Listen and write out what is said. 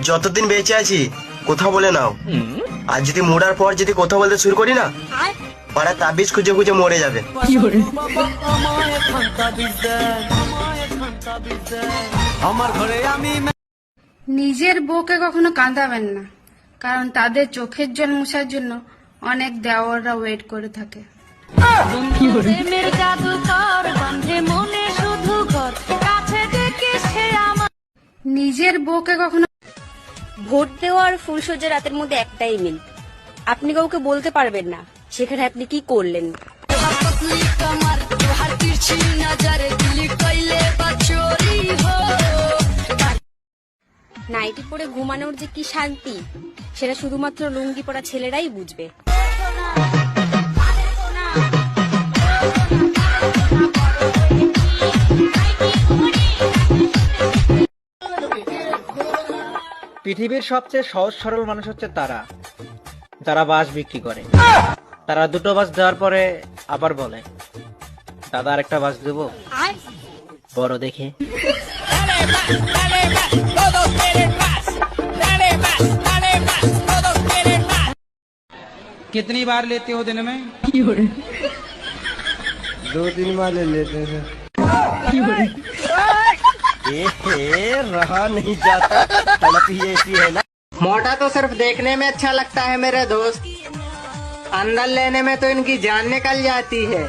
যতদিন বেঁচে আছি কথা বলে নাও। আর যদি মরার পর যদি কথা বলতে শুরু করি না, পাড়া তাবিজ খুঁজে খুঁজে মরে যাবে। আমার ঘরে আমি নিজের বউকে কখনো কাঁদাবেন না, কারণ তাদের চোখের জল মোছার জন্য অনেক দেওয়াররা ওয়েট করে থাকে। প্রেমের জাদুকর গন্ধে মনে শুধু ঘর কাছে ডেকে সে আমার নিজের বউকে কখনো ভোট দেওয়া আর ফুলসজ্জা রাতের মধ্যে একটাই মিল। আপনি কাউকে বলতে পারবেন না সেখানে আপনি কি করলেন। নাইটি পরে ঘুমানোর যে কি শান্তি সেটা শুধুমাত্র লুঙ্গি পরা ছেলেরাই বুঝবে। পৃথিবীর সবচেয়ে সহজ সরল মানুষ হচ্ছে তারা যারা বাস বিক্রি করে। তারা দুটো বাস দেওয়ার পরে আবার বলে, দাদা আর একটা বাস দেবো, বড় দেখে। कितनी बार लेते हो दिन में? 2-3 बार ले लेते हैं। रहा नहीं जाता, तड़प ही ऐसी है ना। मोटा तो सिर्फ देखने में अच्छा लगता है मेरे दोस्त, अंदर लेने में तो इनकी जान निकल जाती है।